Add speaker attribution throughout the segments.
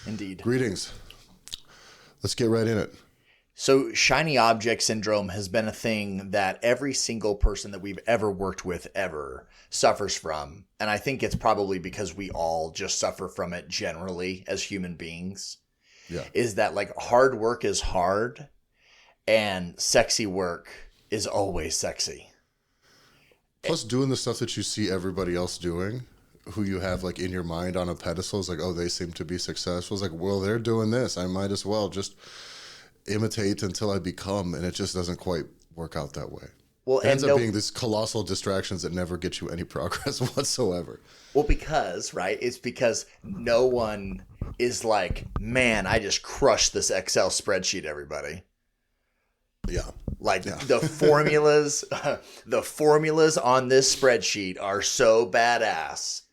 Speaker 1: Indeed.
Speaker 2: Greetings. Let's get right in it.
Speaker 1: So shiny object syndrome has been a thing that every single person that we've ever worked with ever suffers from. And I think it's probably because we all just suffer from it generally as human beings.
Speaker 2: Yeah.
Speaker 1: Is that like hard work is hard and sexy work is always sexy.
Speaker 2: Plus doing the stuff that you see everybody else doing, who you have like in your mind on a pedestal, is like, oh, they seem to be successful. It's like, well, they're doing this. I might as well just imitate until I become, and it just doesn't quite work out that way.
Speaker 1: Well,
Speaker 2: it ends up being these colossal distractions that never get you any progress whatsoever.
Speaker 1: Well, because, right, it's because no one is like, man, I just crushed this Excel spreadsheet, everybody.
Speaker 2: Yeah.
Speaker 1: Like the formulas, the formulas on this spreadsheet are so badass.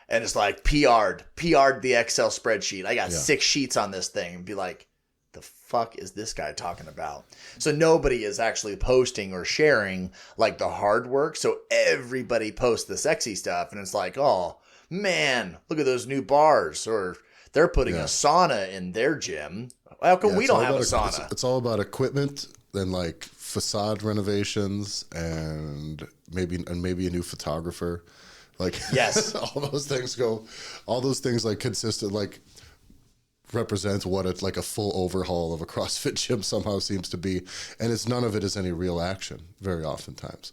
Speaker 1: And it's like PR'd the Excel spreadsheet. I got 6 sheets on this thing, and be like, the fuck is this guy talking about? So nobody is actually posting or sharing like the hard work. So everybody posts the sexy stuff, and it's like, oh man, look at those new bars, or they're putting a sauna in their gym. How come we don't have a sauna?
Speaker 2: It's all about equipment and like facade renovations and maybe a new photographer. Like,
Speaker 1: yes,
Speaker 2: all those things like consistent, like represent what it's like a full overhaul of a CrossFit gym somehow seems to be. And none of it is any real action very oftentimes.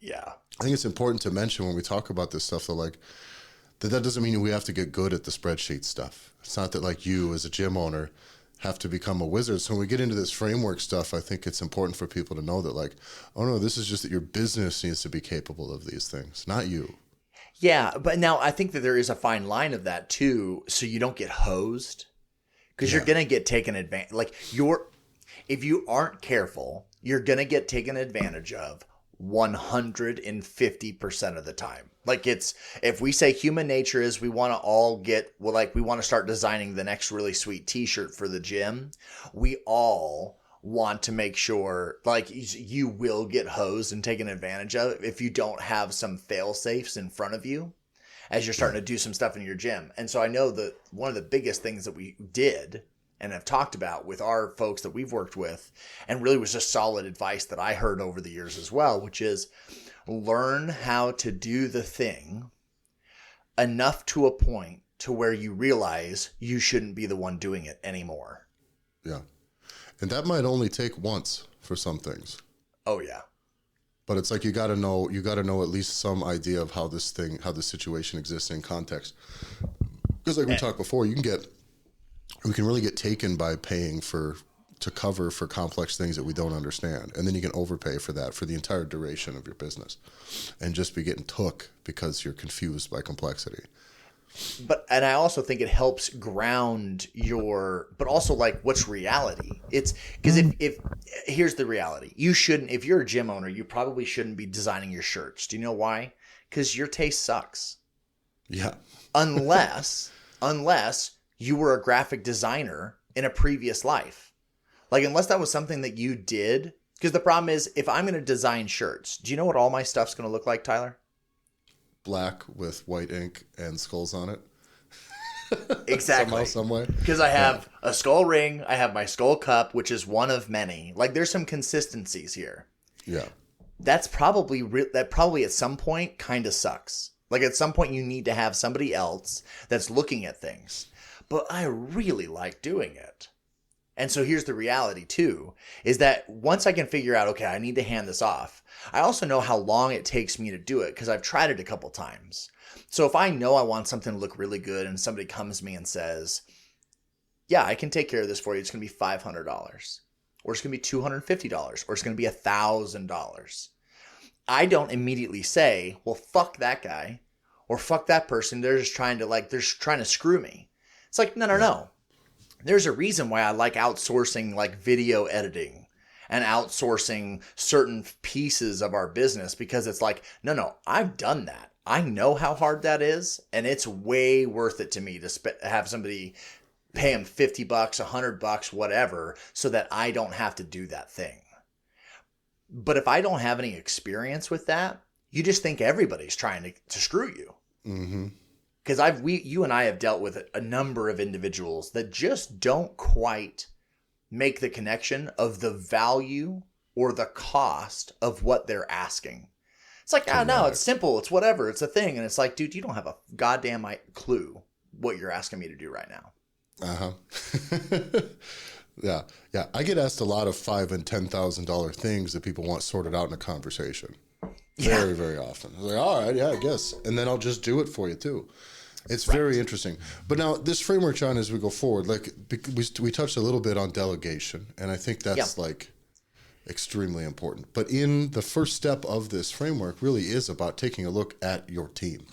Speaker 1: Yeah.
Speaker 2: I think it's important to mention when we talk about this stuff though, like that doesn't mean we have to get good at the spreadsheet stuff. It's not that like you as a gym owner have to become a wizard. So when we get into this framework stuff, I think it's important for people to know that like, oh no, this is just that your business needs to be capable of these things, not you.
Speaker 1: Yeah, but now I think that there is a fine line of that too, so you don't get hosed, because you're gonna get taken advantage. Like if you aren't careful, you're gonna get taken advantage of 150% of the time. Like if we say human nature is we want to all we want to start designing the next really sweet t-shirt for the gym. We all want to make sure like you will get hosed and taken advantage of if you don't have some fail safes in front of you as you're starting to do some stuff in your gym. And so I know that one of the biggest things that we did and have talked about with our folks that we've worked with, and really was just solid advice that I heard over the years as well, which is learn how to do the thing enough to a point to where you realize you shouldn't be the one doing it anymore.
Speaker 2: Yeah. And that might only take once for some things.
Speaker 1: Oh yeah.
Speaker 2: But it's like you got to know at least some idea of how this situation exists in context. Because like we talked before, we can really get taken by paying to cover for complex things that we don't understand. And then you can overpay for that for the entire duration of your business and just be getting took because you're confused by complexity.
Speaker 1: And I also think it helps ground but also like what's reality. It's because if here's the reality, if you're a gym owner, you probably shouldn't be designing your shirts. Do you know why? Because your taste sucks.
Speaker 2: Yeah.
Speaker 1: unless you were a graphic designer in a previous life. Like, unless that was something that you did. Because the problem is, if I'm going to design shirts, do you know what all my stuff's going to look like, Tyler?
Speaker 2: Black with white ink and skulls on it.
Speaker 1: Exactly.
Speaker 2: Some way.
Speaker 1: Because I have a skull ring, I have my skull cup, which is one of many. Like, there's some consistencies here.
Speaker 2: Yeah.
Speaker 1: That's probably at some point kind of sucks. Like, at some point you need to have somebody else that's looking at things. But I really like doing it. And so here's the reality too, is that once I can figure out, okay, I need to hand this off, I also know how long it takes me to do it because I've tried it a couple times. So if I know I want something to look really good and somebody comes to me and says, yeah, I can take care of this for you. It's going to be $500 or it's going to be $250 or it's going to be $1,000. I don't immediately say, well, fuck that guy or fuck that person. They're just trying to screw me. It's like, no. There's a reason why I like outsourcing like video editing and outsourcing certain pieces of our business, because it's like, no, I've done that. I know how hard that is, and it's way worth it to me to have somebody pay them $50, $100, whatever, so that I don't have to do that thing. But if I don't have any experience with that, you just think everybody's trying to screw you.
Speaker 2: Mm-hmm.
Speaker 1: because you and I have dealt with a number of individuals that just don't quite make the connection of the value or the cost of what they're asking. It's like, no, it's simple. It's whatever. It's a thing. And it's like, dude, you don't have a goddamn clue what you're asking me to do right now.
Speaker 2: Yeah. I get asked a lot of $5,000 and $10,000 things that people want sorted out in a conversation. Very, very often. I'm like, all right, yeah, I guess. And then I'll just do it for you too. It's very interesting. But now this framework, John, as we go forward, like we touched a little bit on delegation, and I think that's like extremely important. But in the first step of this framework really is about taking a look at your team.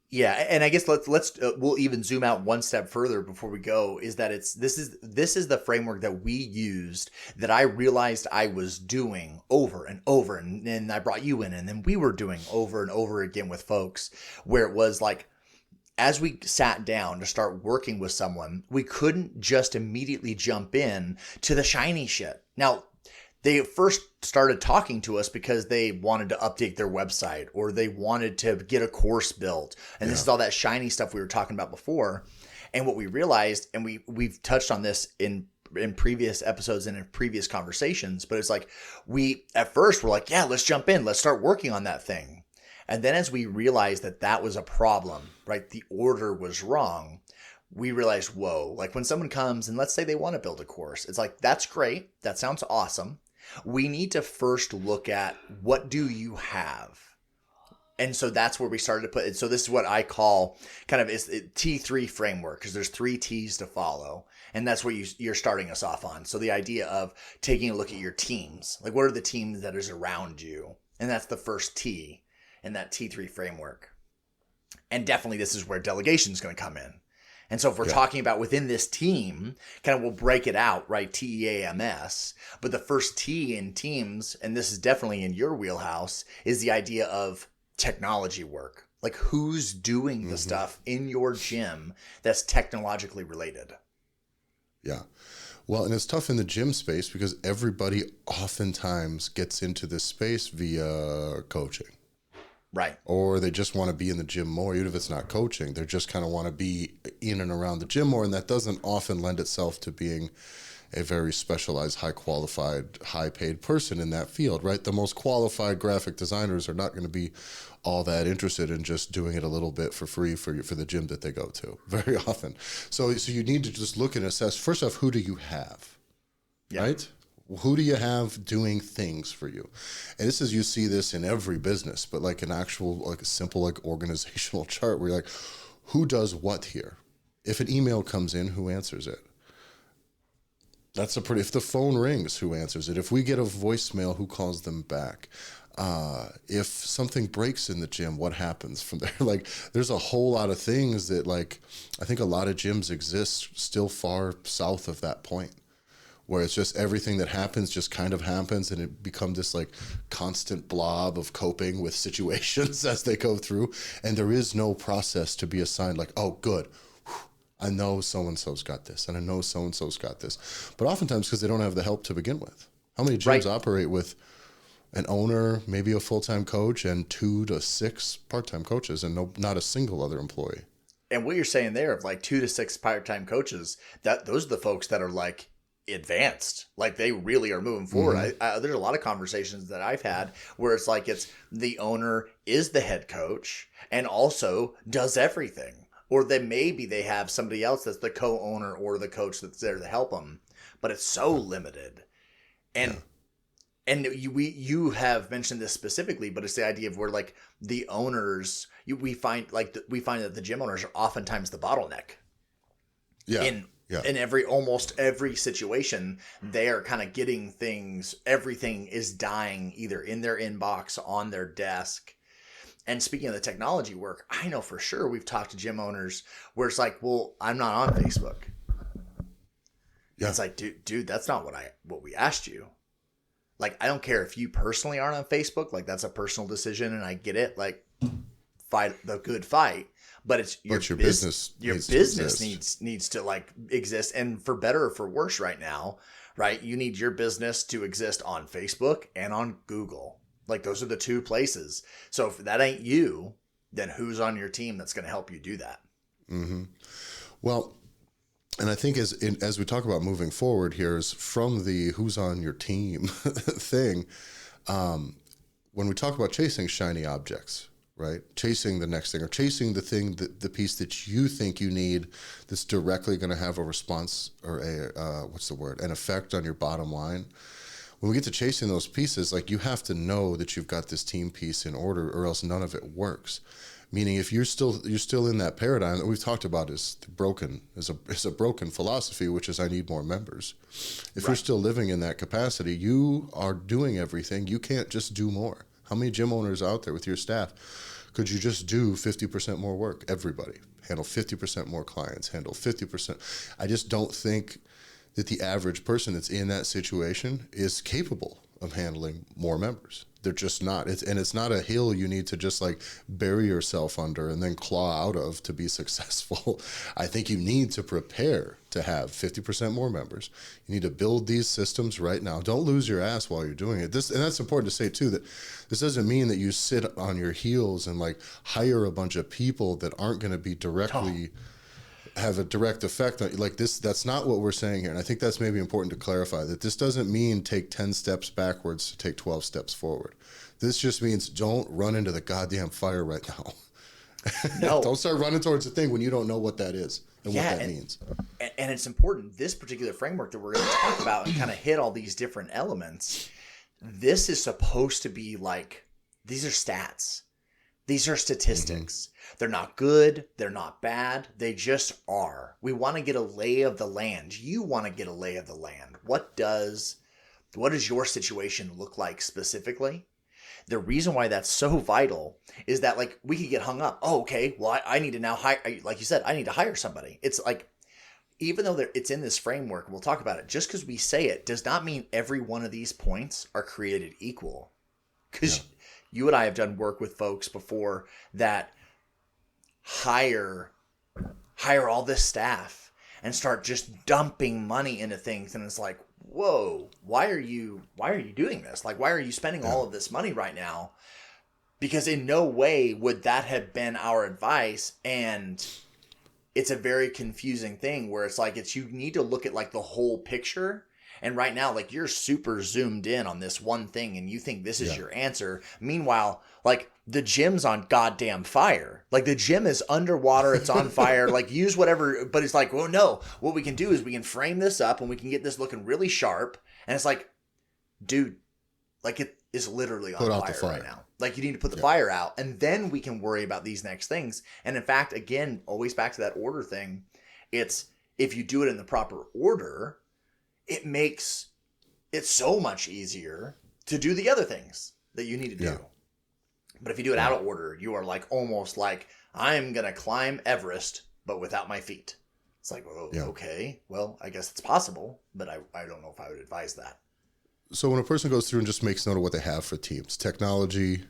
Speaker 1: Yeah, and I guess we'll even zoom out one step further before we go. Is that this is the framework that we used that I realized I was doing over and over, and then I brought you in, and then we were doing over and over again with folks, where it was like, as we sat down to start working with someone, we couldn't just immediately jump in to the shiny shit. Now, they first started talking to us because they wanted to update their website or they wanted to get a course built. And this is all that shiny stuff we were talking about before. And what we realized, and we've touched on this in previous episodes and in previous conversations, but it's like at first we're like, yeah, let's jump in. Let's start working on that thing. And then as we realized that was a problem, right? The order was wrong. We realized, whoa, like when someone comes and let's say they want to build a course, it's like, that's great. That sounds awesome. We need to first look at what do you have? And so that's where we started to put it. So this is what I call kind of is T3 framework, because there's 3 T's to follow. And that's where you're starting us off on. So the idea of taking a look at your teams, like what are the teams that is around you? And that's the first T in that T3 framework. And definitely this is where delegation is going to come in. And so if we're talking about within this team, kind of we'll break it out, right? TEAMS. But the first T in teams, and this is definitely in your wheelhouse, is the idea of technology work. Like who's doing the stuff in your gym that's technologically related?
Speaker 2: Yeah. Well, and it's tough in the gym space because everybody oftentimes gets into this space via coaching.
Speaker 1: Right.
Speaker 2: Or they just want to be in the gym more, even if it's not coaching. They just kind of want to be in and around the gym more, and that doesn't often lend itself to being a very specialized, high-qualified, high-paid person in that field, right? The most qualified graphic designers are not going to be all that interested in just doing it a little bit for free for the gym that they go to, very often. So you need to just look and assess, first off, who do you have, right? Who do you have doing things for you? And you see this in every business, but like an actual, like a simple, like organizational chart where you're like, who does what here? If an email comes in, who answers it? If the phone rings, who answers it? If we get a voicemail, who calls them back? If something breaks in the gym, what happens from there? Like, there's a whole lot of things that, like, I think a lot of gyms exist still far south of that point, where it's just everything that happens just kind of happens, and it becomes this like constant blob of coping with situations as they go through. And there is no process to be assigned like, oh, good, I know so-and-so's got this, and I know so-and-so's got this. But oftentimes because they don't have the help to begin with. How many gyms operate with an owner, maybe a full-time coach, and 2 to 6 part-time coaches, and not a single other employee?
Speaker 1: And what you're saying there of like 2 to 6 part-time coaches, those are the folks that are like advanced, like they really are moving forward. There's a lot of conversations that I've had where it's like it's the owner is the head coach and also does everything, or then maybe they have somebody else that's the co-owner or the coach that's there to help them, but it's so limited. And you have mentioned this specifically, but it's the idea of where like the owners, we find that the gym owners are oftentimes the bottleneck. In almost every situation, they are kind of getting things. Everything is dying either in their inbox, on their desk. And speaking of the technology work, I know for sure we've talked to gym owners where it's like, well, I'm not on Facebook. Yeah. It's like, dude, that's not what we asked you. Like, I don't care if you personally aren't on Facebook. Like, that's a personal decision, and I get it. Like, fight the good fight. But it's your business. Your business needs to like exist, and for better or for worse, right now, right? You need your business to exist on Facebook and on Google. Like those are the 2 places. So if that ain't you, then who's on your team that's going to help you do that?
Speaker 2: Well, and I think as we talk about moving forward here is from the who's on your team thing, when we talk about chasing shiny objects, right? Chasing the next thing or chasing the thing, the piece that you think you need that's directly going to have a response or an effect on your bottom line. When we get to chasing those pieces, like you have to know that you've got this team piece in order or else none of it works. Meaning if you're still in that paradigm that we've talked about is a broken philosophy, which is I need more members. If you're still living in that capacity, you are doing everything. You can't just do more. How many gym owners out there with your staff could you just do 50% more work? Everybody. Handle 50% more clients, handle 50%. I just don't think that the average person that's in that situation is capable of handling more members. They're just not. It's not a hill you need to just like bury yourself under and then claw out of to be successful. I think you need to prepare to have 50% more members. You need to build these systems right now. Don't lose your ass while you're doing it. And that's important to say too, that this doesn't mean that you sit on your heels and like hire a bunch of people that aren't going to be directly have a direct effect on like this. That's not what we're saying here. And I think that's maybe important to clarify that this doesn't mean take 10 steps backwards to take 12 steps forward. This just means don't run into the goddamn fire right now.
Speaker 1: No.
Speaker 2: Don't start running towards the thing when you don't know what that is and what that means.
Speaker 1: And it's important, this particular framework that we're going to talk about and kind of hit all these different elements, this is supposed to be like, these are stats. These are statistics. They're not good. They're not bad. They just are. We want to get a lay of the land. You want to get a lay of the land. What does your situation look like specifically? The reason why that's so vital is that like we could get hung up. Oh, okay. Well, I need to now hire, like you said, I need to hire somebody. It's like, even though it's in this framework, we'll talk about it. Just because we say it does not mean every one of these points are created equal. Because you and I have done work with folks before that hire all this staff and start just dumping money into things, and it's like, whoa, why are you doing this? Like, why are you spending all of this money right now? Because in no way would that have been our advice. And it's a very confusing thing where it's like, you need to look at like the whole picture. And right now, like, you're super zoomed in on this one thing and you think this is your answer. Meanwhile, like, the gym's on goddamn fire. Like, the gym is underwater. It's on fire. Like, use whatever. But it's like, well, no, what we can do is we can frame this up and we can get this looking really sharp. And it's like, dude, like, it is literally on fire right now. Like, you need to put the fire out, and then we can worry about these next things. And in fact, again, always back to that order thing. It's, if you do it in the proper order, it makes it so much easier to do the other things that you need to do. Yeah. But if you do it out of order, you are like, almost like, I'm going to climb Everest, but without my feet. It's like, oh, okay, well, I guess it's possible, but I don't know if I would advise that.
Speaker 2: So when a person goes through and just makes note of what they have for teams, technology.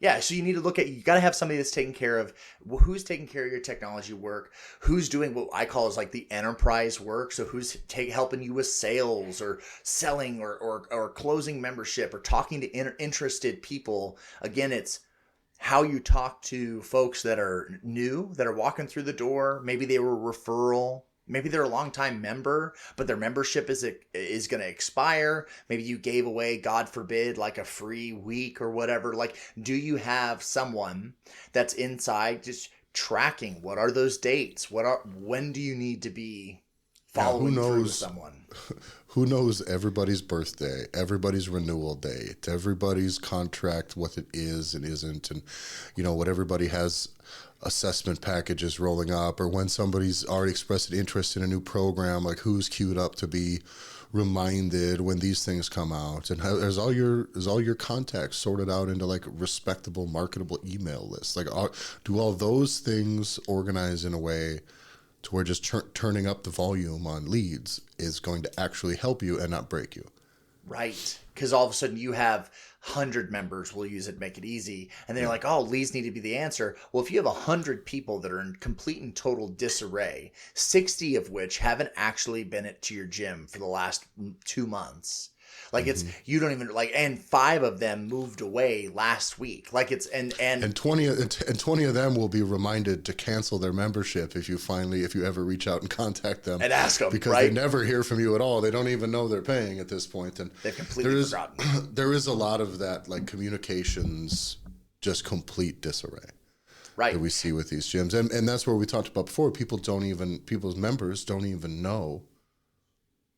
Speaker 1: Yeah, so you need to look at, you got to have somebody that's taking care of, who's taking care of your technology work, who's doing what I call is like the enterprise work. So who's helping you with sales or selling or closing membership or talking to interested people. Again, it's how you talk to folks that are new, that are walking through the door. Maybe they were a referral. Maybe they're a longtime member, but their membership is going to expire. Maybe you gave away, God forbid, like a free week or whatever. Like, do you have someone that's inside just tracking? What are those dates? When do you need to be following through with someone?
Speaker 2: Who knows everybody's birthday, everybody's renewal date, everybody's contract, what it is and isn't, and what everybody has assessment packages rolling up, or when somebody's already expressed an interest in a new program, like who's queued up to be reminded when these things come out, and is all your contacts sorted out into like respectable, marketable email lists. Like, do all those things organize in a way to where just turning up the volume on leads is going to actually help you and not break you?
Speaker 1: Right. Because all of a sudden you have 100 members, we'll use it, make it easy. And they're like, oh, leads need to be the answer. Well, if you have 100 people that are in complete and total disarray, 60 of which haven't actually been to your gym for the last 2 months, Like it's, you don't even like, and 5 of them moved away last week. Like it's, and
Speaker 2: 20 of them will be reminded to cancel their membership if you ever reach out and contact them
Speaker 1: and ask them,
Speaker 2: because
Speaker 1: right?
Speaker 2: they never hear from you at all. They don't even know they're paying at this point. And
Speaker 1: They've completely forgotten.
Speaker 2: There is a lot of that, like communications, just complete disarray.
Speaker 1: Right.
Speaker 2: That we see with these gyms. And that's where we talked about before. People's members don't even know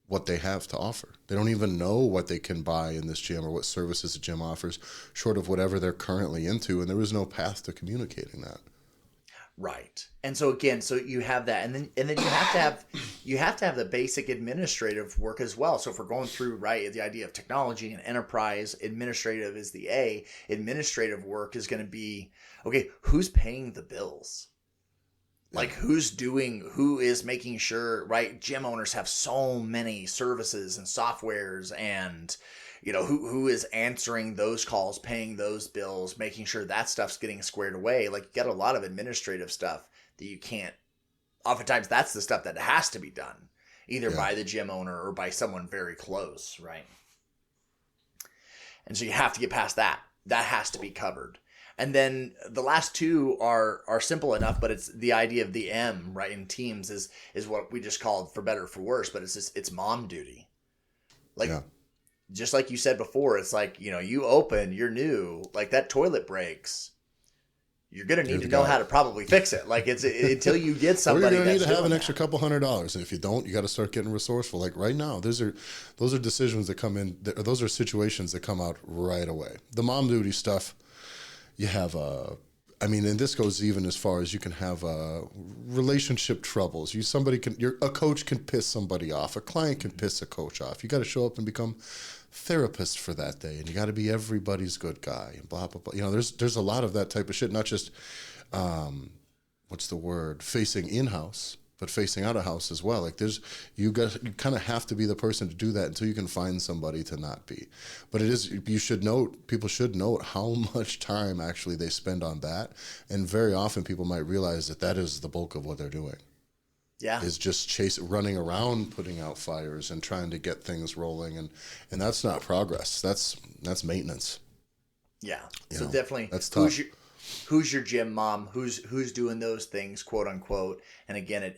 Speaker 2: what they have to offer. They don't even know what they can buy in this gym or what services the gym offers, short of whatever they're currently into. And there is no path to communicating that.
Speaker 1: Right. And so again, so you have that, and then you have to have the basic administrative work as well. So if we're going through, right, the idea of technology and enterprise, administrative is the A. Administrative work is going to be, okay, who's paying the bills? Like who is making sure, right? Gym owners have so many services and softwares, and who is answering those calls, paying those bills, making sure that stuff's getting squared away. Like you got a lot of administrative stuff that you can't, oftentimes that's the stuff that has to be done either by the gym owner or by someone very close, right? And so you have to get past that. That has to be covered. And then the last 2 are simple enough, but it's the idea of the M, right, in teams is what we just called for better or for worse, but it's mom duty. Like, just like you said before, it's like, you open, you're new, like that toilet breaks. You're going to need to know how to probably fix it. Like it's until you get somebody.
Speaker 2: Or you're going to need to have an extra couple $100. And if you don't, you got to start getting resourceful. Like right now, those are decisions that come in. Those are situations that come out right away. The mom duty stuff. You have and this goes even as far as you can have relationship troubles. A coach can piss somebody off. A client can piss a coach off. You got to show up and become therapist for that day, and you got to be everybody's good guy. And blah blah blah. There's a lot of that type of shit. Not just facing in house, but facing out of house as well. Like you kind of have to be the person to do that until you can find somebody to not be. But people should note how much time actually they spend on that. And very often people might realize that is the bulk of what they're doing. Yeah. Is just running around, putting out fires and trying to get things rolling. And that's not progress. That's maintenance. Yeah.
Speaker 1: So definitely
Speaker 2: that's tough.
Speaker 1: Who's your gym mom? Who's doing those things, quote unquote? And again,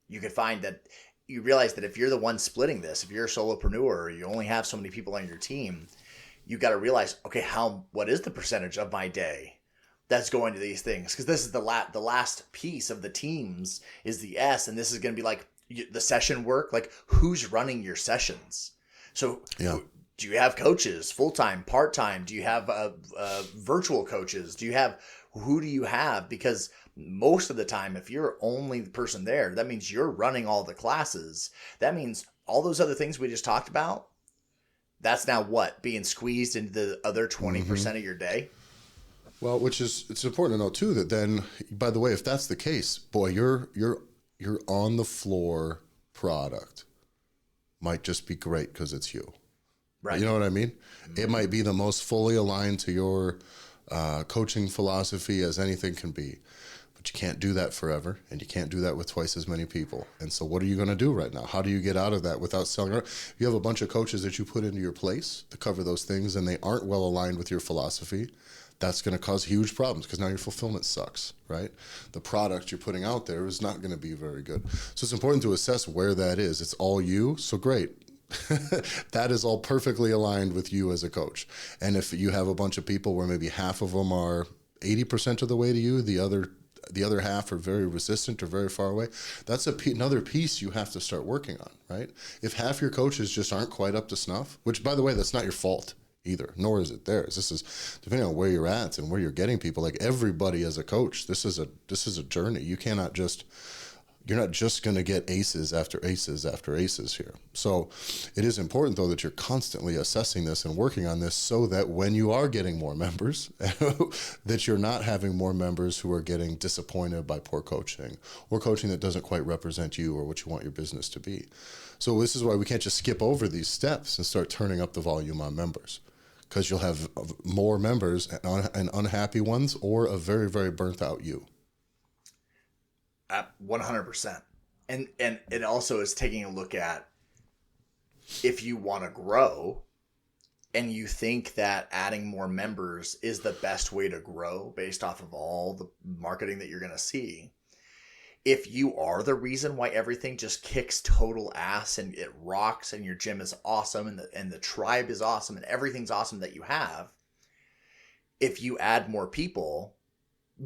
Speaker 1: you could find that you realize that if you're the one splitting this, if you're a solopreneur, or you only have so many people on your team, you got to realize, okay, what is the percentage of my day that's going to these things? Because this is the last piece of the teams is the S, and this is going to be like the session work. Like who's running your sessions? So do you have coaches, full-time, part-time? Do you have virtual coaches? Who do you have? Because most of the time, if you're only the person there, that means you're running all the classes. That means all those other things we just talked about, that's now what? Being squeezed into the other 20% of your day?
Speaker 2: Well, it's important to know too that then, by the way, if that's the case, boy, your on the floor product might just be great because it's you. Right. You know what I mean? Mm-hmm. It might be the most fully aligned to your coaching philosophy as anything can be. But you can't do that forever, and you can't do that with twice as many people. And so what are you going to do right now? How do you get out of that without selling out? If you have a bunch of coaches that you put into your place to cover those things and they aren't well aligned with your philosophy, that's going to cause huge problems because now your fulfillment sucks, right? The product you're putting out there is not going to be very good. So it's important to assess where that is. It's all you, so great. That is all perfectly aligned with you as a coach. And if you have a bunch of people where maybe half of them are 80% of the way to you, the other half are very resistant or very far away, that's another piece you have to start working on, right? If half your coaches just aren't quite up to snuff, which by the way, that's not your fault either, nor is it theirs. This is depending on where you're at and where you're getting people. Like everybody as a coach, this is a journey. You're not just going to get aces after aces after aces here. So it is important, though, that you're constantly assessing this and working on this so that when you are getting more members, that you're not having more members who are getting disappointed by poor coaching or coaching that doesn't quite represent you or what you want your business to be. So this is why we can't just skip over these steps and start turning up the volume on members, because you'll have more members and unhappy ones or a very, very burnt out you.
Speaker 1: 100%. And it also is taking a look at if you want to grow and you think that adding more members is the best way to grow based off of all the marketing that you're going to see, if you are the reason why everything just kicks total ass and it rocks and your gym is awesome and the tribe is awesome and everything's awesome that you have, if you add more people,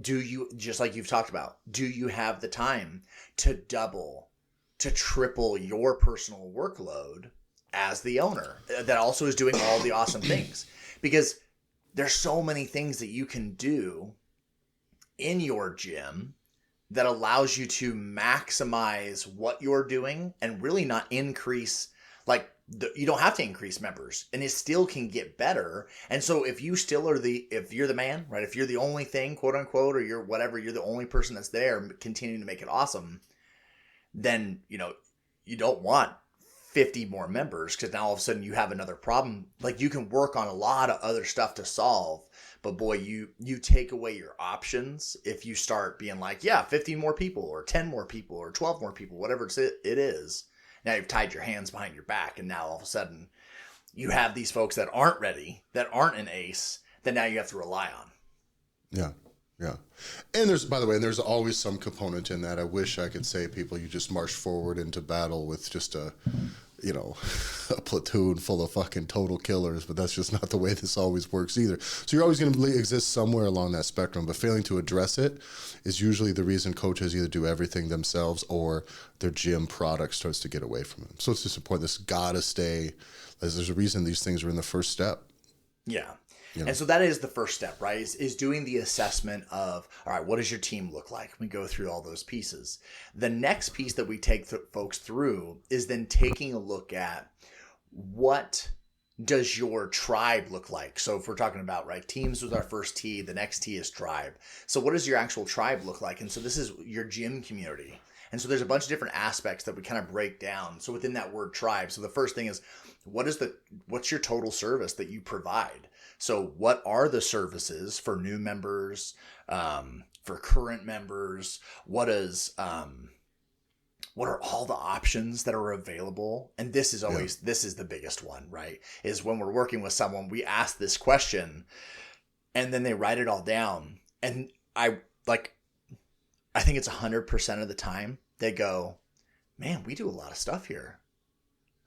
Speaker 1: do you, just like you've talked about, do you have the time to double, to triple your personal workload as the owner that also is doing all the awesome things? Because there's so many things that you can do in your gym that allows you to maximize what you're doing and really not increase, like, you don't have to increase members and it still can get better. And so if you still are if you're the man, right? If you're the only thing, quote unquote, or you're whatever, you're the only person that's there continuing to make it awesome, then, you don't want 50 more members, because now all of a sudden you have another problem. Like, you can work on a lot of other stuff to solve, but boy, you take away your options if you start being like, yeah, 15 more people or 10 more people or 12 more people, whatever it is. Now you've tied your hands behind your back, and now all of a sudden you have these folks that aren't ready, that aren't an ace, that now you have to rely on.
Speaker 2: Yeah. Yeah. And there's always some component in that. I wish I could say, people, you just march forward into battle with just a platoon full of fucking total killers, but that's just not the way this always works either. So you're always going to exist somewhere along that spectrum, but failing to address it is usually the reason coaches either do everything themselves or their gym product starts to get away from them. So it's just important. This gotta stay. There's a reason these things are in the first step.
Speaker 1: Yeah. And so that is the first step, right? Is doing the assessment of, all right, what does your team look like? We go through all those pieces. The next piece that we take folks through is then taking a look at, what does your tribe look like? So if we're talking about, right, teams was our first T, the next T is tribe. So what does your actual tribe look like? And so this is your gym community. And so there's a bunch of different aspects that we kind of break down. So within that word tribe, so the first thing is, what's your total service that you provide? So what are the services for new members, for current members? What are all the options that are available? And this is always, this is the biggest one, right? Is when we're working with someone, we ask this question and then they write it all down. And I think it's 100% of the time they go, man, we do a lot of stuff here.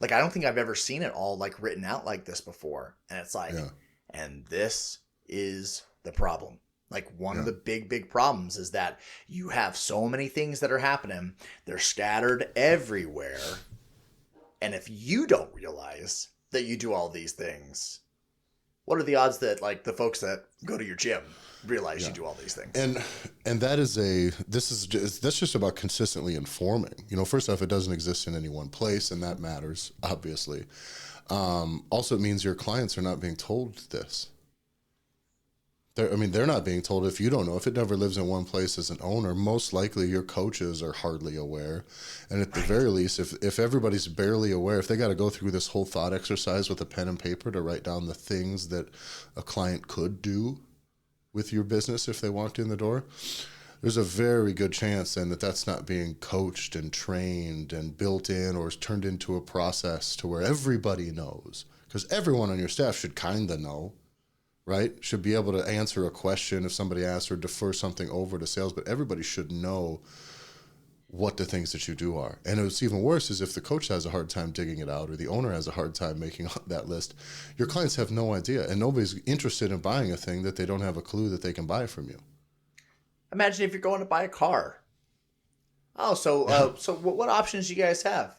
Speaker 1: Like, I don't think I've ever seen it all like written out like this before. And it's like, and this is the problem. Like, one of the big problems is that you have so many things that are happening. They're scattered everywhere. And if you don't realize that you do all these things, what are the odds that, like, the folks that go to your gym realize you do all these things?
Speaker 2: And that's just about consistently informing. First off, it doesn't exist in any one place, and that matters, obviously. Also, it means your clients are not being told this. They're not being told. If you don't know, if it never lives in one place as an owner, most likely your coaches are hardly aware. And at the very least, if everybody's barely aware, if they got to go through this whole thought exercise with a pen and paper to write down the things that a client could do with your business if they walked in the door, there's a very good chance then that that's not being coached and trained and built in, or is turned into a process to where everybody knows. Because everyone on your staff should kind of know, right? Should be able to answer a question if somebody asks, or defer something over to sales, but everybody should know what the things that you do are. And what's even worse is if the coach has a hard time digging it out, or the owner has a hard time making that list, your clients have no idea, and nobody's interested in buying a thing that they don't have a clue that they can buy from you.
Speaker 1: Imagine if you're going to buy a car. Oh, so what options do you guys have?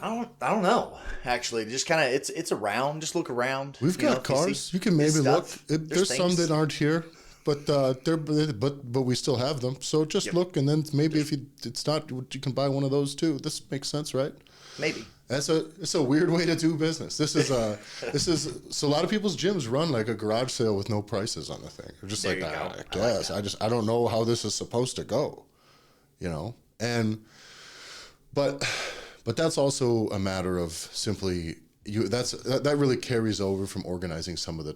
Speaker 1: I don't know. Actually, just kind of it's around. Just look around.
Speaker 2: We've got cars. You can maybe look. There's some that aren't here, but we still have them. So just look, and then maybe if it's not, you can buy one of those too. This makes sense, right?
Speaker 1: Maybe.
Speaker 2: It's a weird way to do business. So a lot of people's gyms run like a garage sale with no prices on the thing. They're just like, I guess I don't know how this is supposed to go, but that's also a matter of simply that really carries over from organizing some of the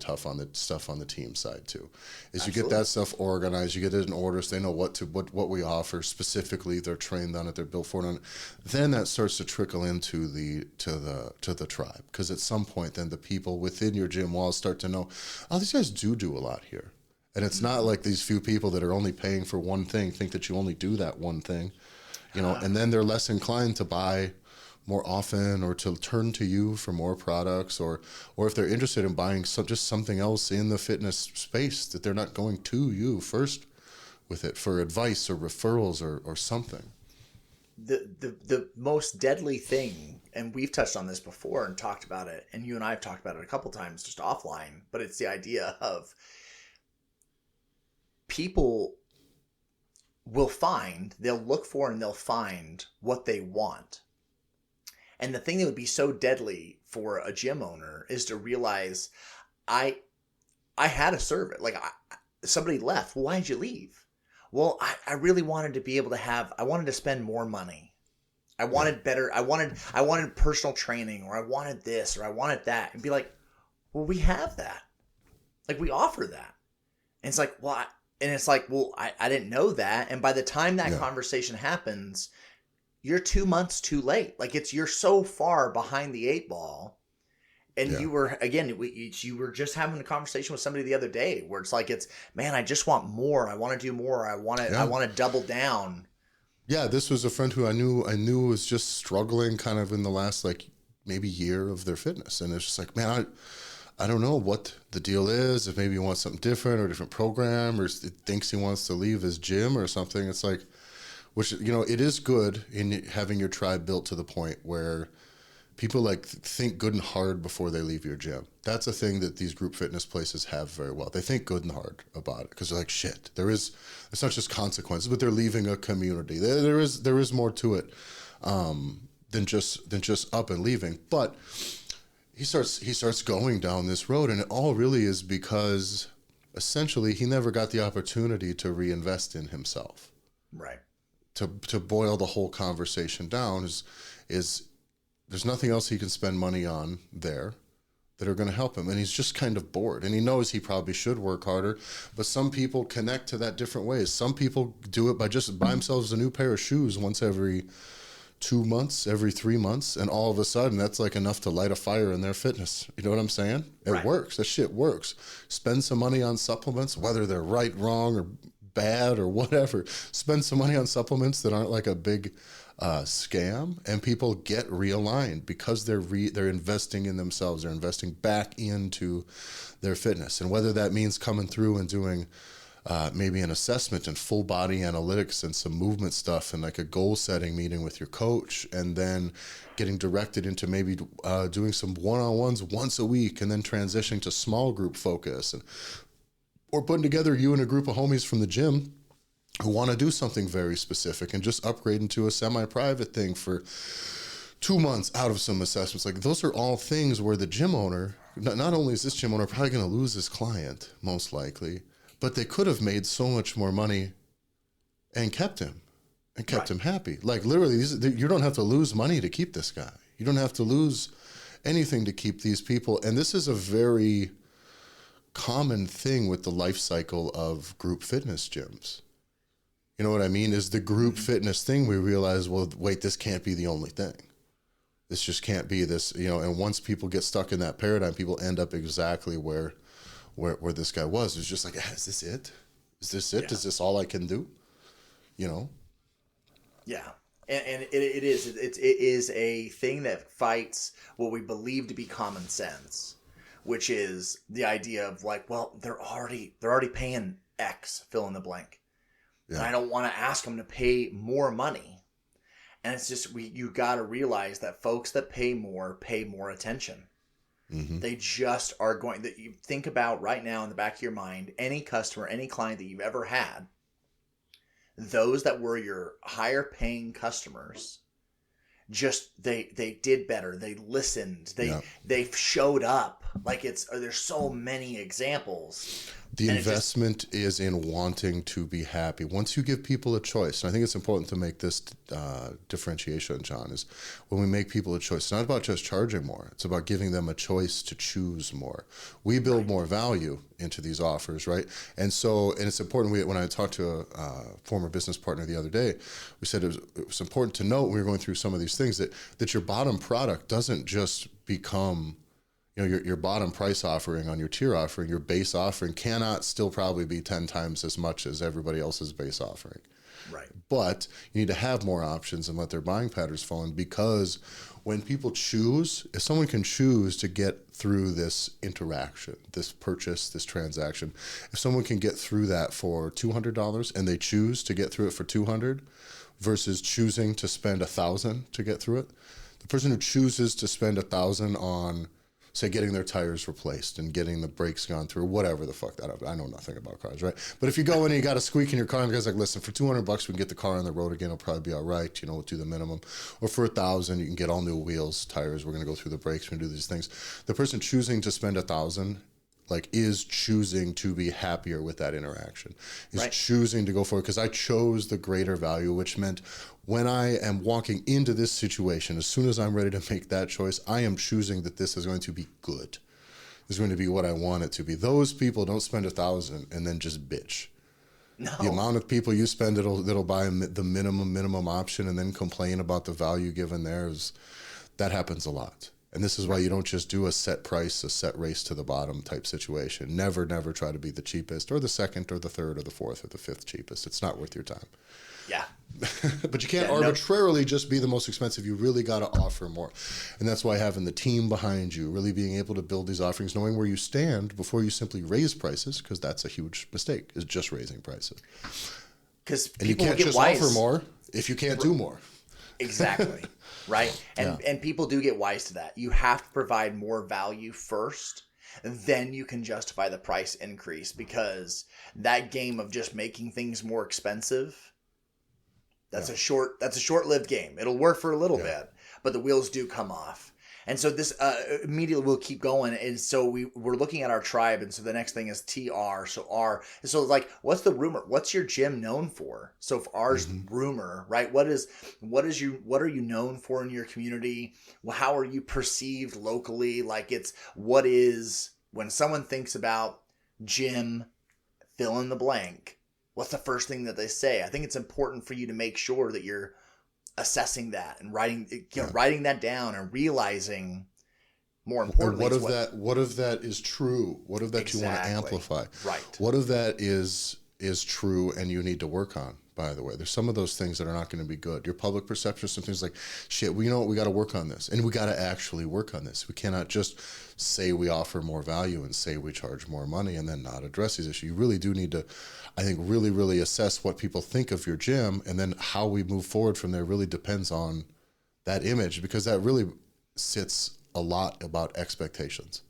Speaker 2: stuff on the team side too. Is you get
Speaker 1: Absolutely.
Speaker 2: that stuff organized, you get it in order, so they know what we offer specifically. They're trained on it, they're built for it. Then that starts to trickle into the tribe, because at some point, then the people within your gym walls start to know, oh, these guys do a lot here, and it's not like these few people that are only paying for one thing think that you only do that one thing, and then they're less inclined to buy more often or to turn to you for more products, or if they're interested in buying just something else in the fitness space, that they're not going to you first with it for advice or referrals or something.
Speaker 1: The most deadly thing, and we've touched on this before and talked about it, and you and I have talked about it a couple times just offline, but it's the idea of people they'll look for and they'll find what they want. And the thing that would be so deadly for a gym owner is to realize, I had a service. Like, somebody left. Well, why did you leave? Well, I really wanted to be able to I wanted to spend more money. I wanted better. I wanted personal training, or I wanted this, or I wanted that. And be like, well, we have that. Like, we offer that. And it's like, well, I didn't know that. And by the time that conversation happens, you're 2 months too late. Like, you're so far behind the 8 ball. And you were, again, you were just having a conversation with somebody the other day where it's like, man, I just want more. I want to do more. I want to double down.
Speaker 2: Yeah, this was a friend who I knew was just struggling kind of in the last, like, maybe year of their fitness. And it's just like, man, I don't know what the deal is. If maybe he wants something different or a different program, or thinks he wants to leave his gym or something. It's like, which, it is good in having your tribe built to the point where people like think good and hard before they leave your gym. That's a thing that these group fitness places have very well. They think good and hard about it, because they're like, shit, it's not just consequences, but they're leaving a community. There is more to it than just up and leaving. But he starts going down this road, and it all really is because essentially he never got the opportunity to reinvest in himself.
Speaker 1: Right.
Speaker 2: To boil the whole conversation down is there's nothing else he can spend money on there that are going to help him, and he's just kind of bored, and he knows he probably should work harder, but some people connect to that different ways. Some people do it by just buy themselves a new pair of shoes once every 2 months, every 3 months, and all of a sudden that's like enough to light a fire in their fitness. You know what I'm saying? It works. That shit works. Spend some money on supplements, whether they're right, wrong, or bad or whatever. Spend some money on supplements that aren't like a big scam, and people get realigned because they're investing in themselves. They're investing back into their fitness, and whether that means coming through and doing maybe an assessment and full body analytics and some movement stuff and like a goal setting meeting with your coach, and then getting directed into maybe doing some one-on-ones once a week, and then transitioning to small group focus, or putting together you and a group of homies from the gym who want to do something very specific and just upgrade into a semi-private thing for 2 months out of some assessments. Like, those are all things where the gym owner, not only is this gym owner probably going to lose his client, most likely, but they could have made so much more money and kept him happy. Like, literally, you don't have to lose money to keep this guy. You don't have to lose anything to keep these people. And this is a very common thing with the life cycle of group fitness gyms. You know what I mean? Is the group fitness thing, we realize, well, wait, this can't be the only thing. This just can't be this, and once people get stuck in that paradigm, people end up exactly where this guy was. It's just like, is this it? Is this it?
Speaker 1: Yeah.
Speaker 2: Is this all I can do?
Speaker 1: Yeah. And it is a thing that fights what we believe to be common sense, which is the idea of like, well, they're already paying X, fill in the blank. Yeah. And I don't want to ask them to pay more money. And it's just, you got to realize that folks that pay more attention. Mm-hmm. They just are going, that you think about right now in the back of your mind, any customer, any client that you've ever had, those that were your higher paying customers, just they did better. They listened. They showed up. Like, there's so many examples
Speaker 2: The
Speaker 1: And
Speaker 2: investment is in wanting to be happy. Once you give people a choice, and I think it's important to make this differentiation, John, is when we make people a choice, it's not about just charging more. It's about giving them a choice to choose more. We build more value into these offers, right? And it's important. When I talked to a former business partner the other day, we said it was important to note when we were going through some of these things that your bottom product doesn't just become your bottom price offering on your tier offering, your base offering cannot still probably be 10 times as much as everybody else's base offering.
Speaker 1: right.
Speaker 2: But you need to have more options and let their buying patterns fall in, because when people choose, if someone can choose to get through this interaction, this purchase, this transaction, if someone can get through that for $200 and they choose to get through it for $200 versus choosing to spend $1,000 to get through it, the person who chooses to spend $1,000 on, say, getting their tires replaced and getting the brakes gone through, whatever the fuck that, I know nothing about cars, right? But if you go in and you got a squeak in your car and the guy's like, listen, for $200 we can get the car on the road again, it'll probably be all right, we'll do the minimum. Or for $1,000 you can get all new wheels, tires, we're gonna go through the brakes, we're gonna do these things. The person choosing to spend $1,000 is choosing to be happier with that interaction, is choosing to go for it, because I chose the greater value, which meant when I am walking into this situation, as soon as I'm ready to make that choice, I am choosing that this is going to be good. This is going to be what I want it to be. Those people don't spend $1,000 and then just bitch.
Speaker 1: No.
Speaker 2: The amount of people you spend that'll buy the minimum option and then complain about the value given there, that happens a lot. And this is why you don't just do a set price, a set race to the bottom type situation. Never try to be the cheapest or the second or the third or the fourth or the fifth cheapest. It's not worth your time.
Speaker 1: Yeah.
Speaker 2: But you can't arbitrarily just be the most expensive. You really got to offer more. And that's why having the team behind you, really being able to build these offerings, knowing where you stand before you simply raise prices, because that's a huge mistake, is just raising prices.
Speaker 1: Because
Speaker 2: And you can't just offer more if you can't do more.
Speaker 1: Exactly. Right. And people do get wise to that. You have to provide more value first, then you can justify the price increase, because that game of just making things more expensive, that's a short-lived game. It'll work for a little bit, but the wheels do come off. And so this immediately we'll keep going. And so we're looking at our tribe. And so the next thing is TR. So R. So like, what's the rumor? What's your gym known for? So if R's rumor, right? What are you known for in your community? How are you perceived locally? Like when someone thinks about gym, fill in the blank, what's the first thing that they say? I think it's important for you to make sure that you're assessing that and writing that down and realizing, more importantly,
Speaker 2: what if that is true? What if that you want to amplify?
Speaker 1: Right.
Speaker 2: What if that is true and you need to work on? By the way, there's some of those things that are not going to be good. Your public perception, some things like, shit, we got to work on this, and we got to actually work on this. We cannot just say we offer more value and say we charge more money and then not address these issues. You really do need to, I think, really, really assess what people think of your gym, and then how we move forward from there really depends on that image, because that really sits a lot about expectations.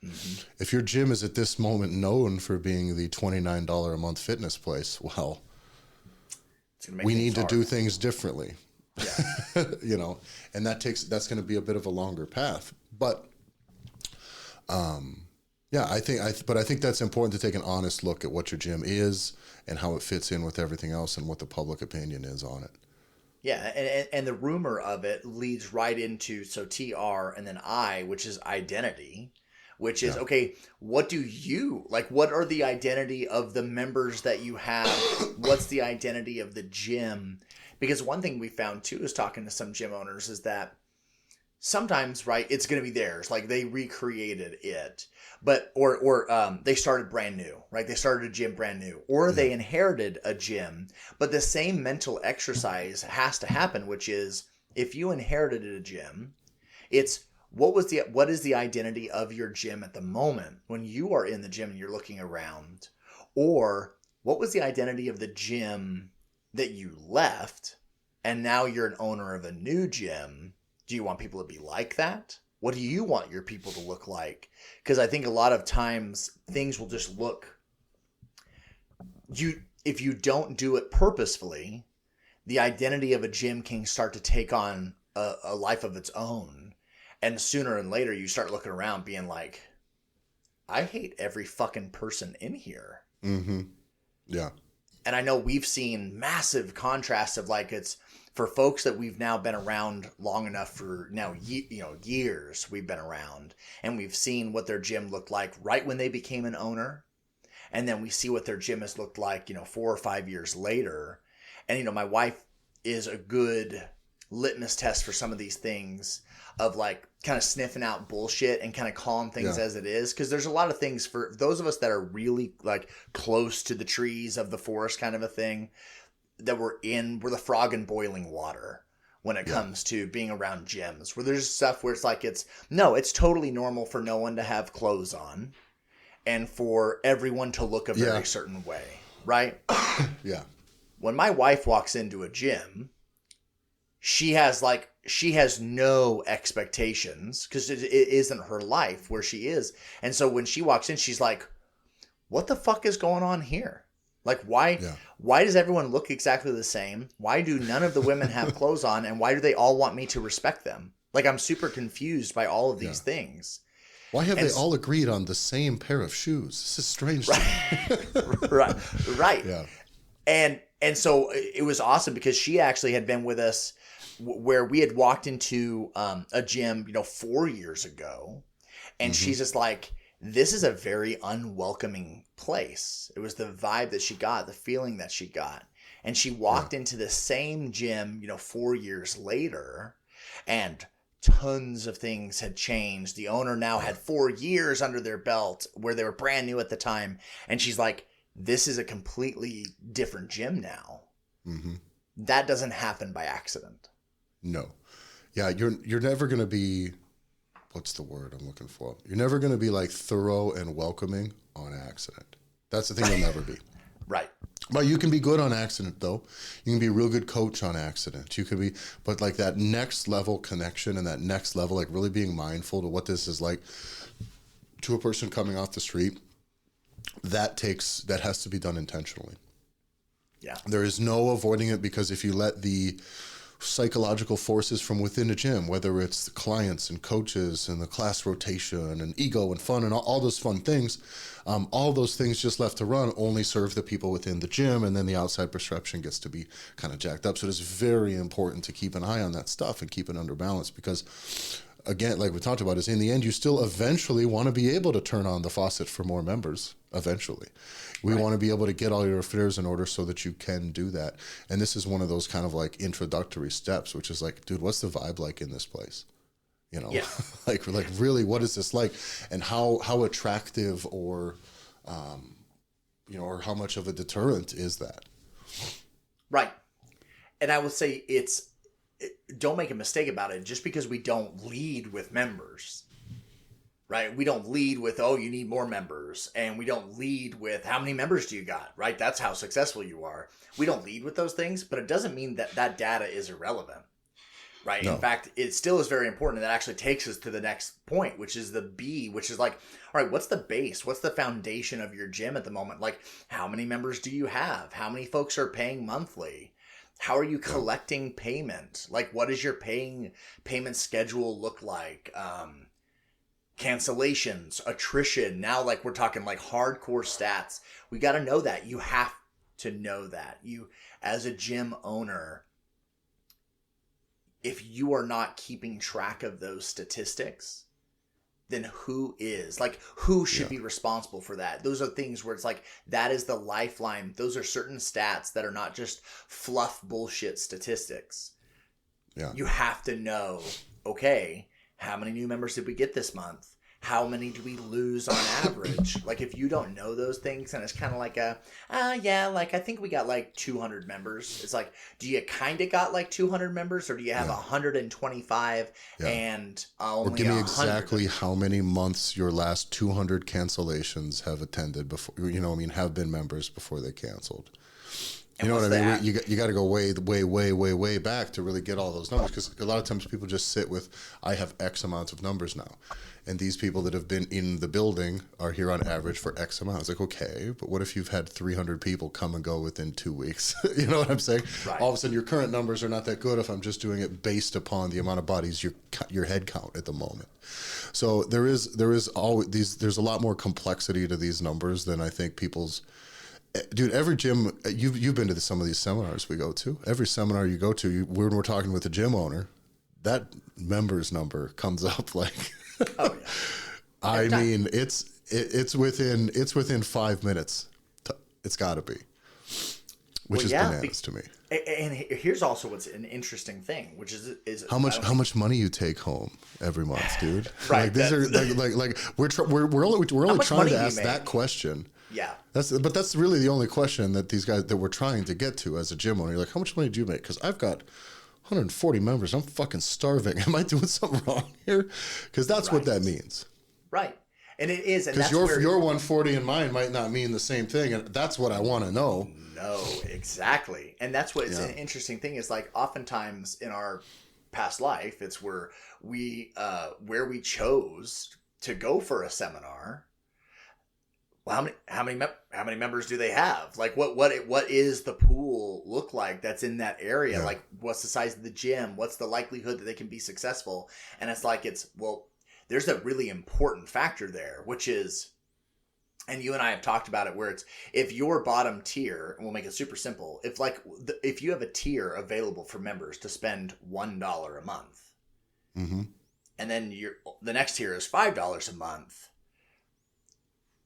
Speaker 2: Mm-hmm. If your gym is at this moment known for being the $29 a month fitness place, well, we need to do things differently. Yeah. And that's going to be a bit of a longer path. But I think that's important to take an honest look at what your gym is and how it fits in with everything else and what the public opinion is on it.
Speaker 1: Yeah, and the rumor of it leads right into TR and then I, which is identity, which is, okay, what are the identity of the members that you have? What's the identity of the gym? Because one thing we found too is talking to some gym owners is that sometimes, right, it's going to be theirs, like they recreated it, but or they started brand new, right? They started a gym brand new, or they inherited a gym. But the same mental exercise has to happen, which is, if you inherited a gym, it's what is the identity of your gym at the moment when you are in the gym and you're looking around? Or what was the identity of the gym that you left and now you're an owner of a new gym? Do you want people to be like that? What do you want your people to look like? Because I think a lot of times things will just look, if you don't do it purposefully, the identity of a gym can start to take on a life of its own. And sooner and later you start looking around being like, I hate every fucking person in here.
Speaker 2: Mm-hmm. Yeah.
Speaker 1: And I know we've seen massive contrasts of like, it's for folks that we've now been around long enough for now, years we've been around, and we've seen what their gym looked like right when they became an owner. And then we see what their gym has looked like, 4 or 5 years later. And, my wife is a good litmus test for some of these things of like kind of sniffing out bullshit and kind of calling things as it is. Cause there's a lot of things for those of us that are really like close to the trees of the forest kind of a thing, that we're the frog in boiling water when it comes to being around gyms, where there's stuff where it's like, it's totally normal for no one to have clothes on and for everyone to look a very certain way. Right.
Speaker 2: Yeah.
Speaker 1: When my wife walks into a gym, she has no expectations because it isn't her life where she is. And so when she walks in, she's like, what the fuck is going on here? Like, why does everyone look exactly the same? Why do none of the women have clothes on? And why do they all want me to respect them? Like, I'm super confused by all of these things.
Speaker 2: Why have they all agreed on the same pair of shoes? This is strange.
Speaker 1: Right. Right.
Speaker 2: Yeah.
Speaker 1: And so it was awesome because she actually had been with us where we had walked into a gym, 4 years ago. And she's just like, this is a very unwelcoming place. It was the vibe that she got, the feeling that she got. And she walked into the same gym, 4 years later, and tons of things had changed. The owner now had 4 years under their belt where they were brand new at the time. And she's like, this is a completely different gym now. Mm-hmm. That doesn't happen by accident.
Speaker 2: No. Yeah, you're never going to be, what's the word I'm looking for? You're never going to be like thorough and welcoming on accident. That's the thing you'll never be.
Speaker 1: Right.
Speaker 2: But you can be good on accident, though. You can be a real good coach on accident. You can be, but like that next level connection and that next level, like really being mindful to what this is like to a person coming off the street, that has to be done intentionally.
Speaker 1: Yeah.
Speaker 2: There is no avoiding it, because if you let the psychological forces from within the gym, whether it's the clients and coaches and the class rotation and ego and fun and all those fun things, all those things just left to run only serve the people within the gym, and then the outside perception gets to be kind of jacked up. So it's very important to keep an eye on that stuff and keep it under balance, because again, like we talked about, is in the end, you still eventually want to be able to turn on the faucet for more members. Eventually, we want to be able to get all your affairs in order so that you can do that. And this is one of those kind of like introductory steps, which is like, dude, what's the vibe like in this place? Like really, what is this like, and how attractive or, or how much of a deterrent is that?
Speaker 1: Right. And I will say don't make a mistake about it. Just because we don't lead with members, right? We don't lead with, oh, you need more members. And we don't lead with how many members do you got, right? That's how successful you are. We don't lead with those things, but it doesn't mean that data is irrelevant, right? No. In fact, it still is very important. And that actually takes us to the next point, which is the B, which is like, all right, what's the base? What's the foundation of your gym at the moment? Like, how many members do you have? How many folks are paying monthly? How are you collecting payment? Like, what does your payment schedule look like? Cancellations, attrition. Now, like, we're talking like hardcore stats. We got to know that. You have to know that. You, as a gym owner, if you are not keeping track of those statistics, then who is? Like, who should be responsible for that? Those are things where it's like, that is the lifeline. Those are certain stats that are not just fluff bullshit statistics. Yeah. You have to know, okay, how many new members did we get this month? How many do we lose on average? Like, if you don't know those things, and it's kind of like I think we got like 200 members. It's like, do you kind of got like 200 members, or do you have 125 and only
Speaker 2: or give me
Speaker 1: 100?
Speaker 2: Exactly how many months your last 200 cancellations have attended before, have been members before they canceled.
Speaker 1: And
Speaker 2: You know
Speaker 1: what's
Speaker 2: what I
Speaker 1: the
Speaker 2: mean?
Speaker 1: app?
Speaker 2: You got to go way back to really get all those numbers, because a lot of times people just sit with, I have X amount of numbers now. And these people that have been in the building are here on average for X amount. It's like, okay, but what if you've had 300 people come and go within 2 weeks? You know what I'm saying?
Speaker 1: Right.
Speaker 2: All of a sudden your current numbers are not that good if I'm just doing it based upon the amount of bodies your head count at the moment. So there's a lot more complexity to these numbers than I think people's. Dude, every gym, you've been to some of these seminars we go to. Every seminar you go to, when we're talking with the gym owner, that members number comes up like,
Speaker 1: Oh yeah.
Speaker 2: I mean, it's within 5 minutes. It's got to be, which is bananas to me.
Speaker 1: And here's also what's an interesting thing, which is
Speaker 2: How much money you take home every month, dude?
Speaker 1: Right,
Speaker 2: Like these are like we're only
Speaker 1: much
Speaker 2: trying
Speaker 1: money
Speaker 2: to
Speaker 1: do you
Speaker 2: ask
Speaker 1: make?
Speaker 2: that question.
Speaker 1: Yeah.
Speaker 2: That's really the only question that these guys that we're trying to get to as a gym owner. You're like, how much money do you make? Because I've got 140 members. I'm fucking starving. Am I doing something wrong here? Because that's what that means.
Speaker 1: Right. And it is. And
Speaker 2: Because
Speaker 1: that's
Speaker 2: your 140 and mine might not mean the same thing, and that's what I want to know.
Speaker 1: No, exactly. And that's what it's an interesting thing is like oftentimes in our past life, it's where we chose to go for a seminar. Well, how many members do they have? Like what is the pool look like that's in that area?
Speaker 2: Yeah.
Speaker 1: Like what's the size of the gym? What's the likelihood that they can be successful? And it's like there's a really important factor there, which is, and you and I have talked about it, where it's if your bottom tier, and we'll make it super simple, if you have a tier available for members to spend $1 a month,
Speaker 2: Mm-hmm.
Speaker 1: and then the next tier is $5 a month,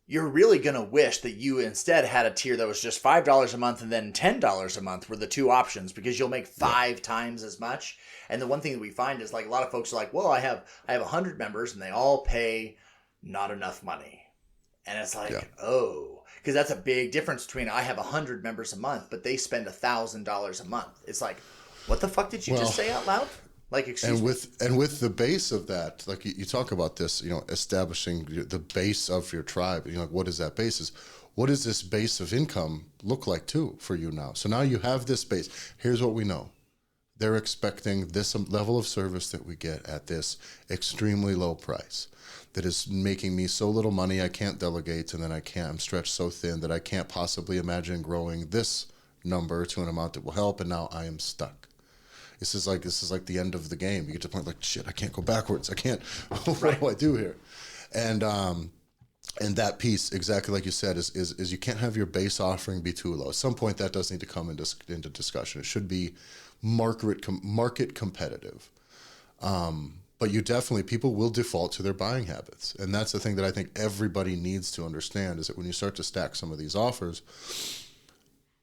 Speaker 1: you're really going to wish that you instead had a tier that was just $5 a month and then $10 a month were the two options, because you'll make 5 times as much. And the one thing that we find is like a lot of folks are like, well, I have 100 members and they all pay not enough money. And it's like, oh, because that's a big difference between I have 100 members a month, but they spend $1,000 a month. It's like, what the fuck did you just say out loud? Like, excuse me.
Speaker 2: And with the base of that, like you talk about this, establishing the base of your tribe. Like, what is that basis? What does this base of income look like too for you now? So now you have this base. Here's what we know. They're expecting this level of service that we get at this extremely low price that is making me so little money I can't delegate, and then I'm stretched so thin that I can't possibly imagine growing this number to an amount that will help, and now I am stuck. This is like the end of the game. You get to the point like, shit, I can't go backwards. I can't. What do I do here? And that piece, exactly like you said, is you can't have your base offering be too low. At some point, that does need to come into discussion. It should be market competitive. But people will default to their buying habits. And that's the thing that I think everybody needs to understand, is that when you start to stack some of these offers,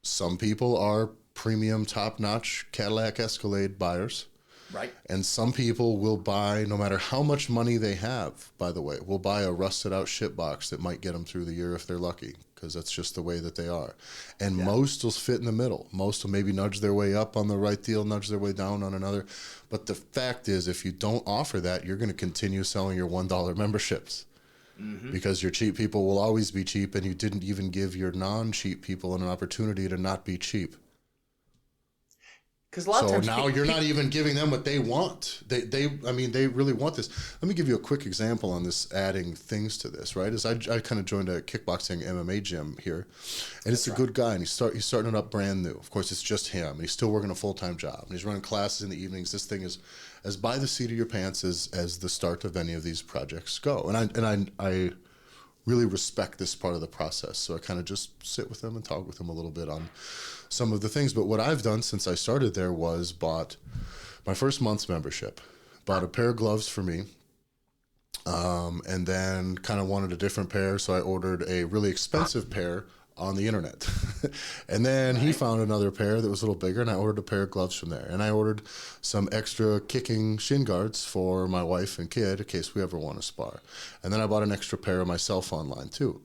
Speaker 2: some people are premium, top-notch Cadillac Escalade buyers.
Speaker 1: Right.
Speaker 2: And some people will buy, no matter how much money they have, by the way, will buy a rusted-out shit box that might get them through the year if they're lucky, because that's just the way that they are. And most will fit in the middle. Most will maybe nudge their way up on the right deal, nudge their way down on another. But the fact is, if you don't offer that, you're going to continue selling your $1 memberships. Mm-hmm. Because your cheap people will always be cheap, and you didn't even give your non-cheap people an opportunity to not be cheap.
Speaker 1: Because a lot of times
Speaker 2: now you're not even giving them what they want. They really want this. Let me give you a quick example on this, adding things to this, right? Is I kind of joined a kickboxing MMA gym here, and it's a good guy, and he's starting it up brand new. Of course, it's just him, and he's still working a full-time job, and he's running classes in the evenings. This thing is as by the seat of your pants as the start of any of these projects go, and I really respect this part of the process. So I kind of just sit with them and talk with them a little bit on some of the things. But what I've done since I started there was bought my first month's membership, bought a pair of gloves for me, and then kind of wanted a different pair. So I ordered a really expensive pair on the internet. And then he found another pair that was a little bigger, and I ordered a pair of gloves from there. And I ordered some extra kicking shin guards for my wife and kid in case we ever want to spar. And then I bought an extra pair of myself online too.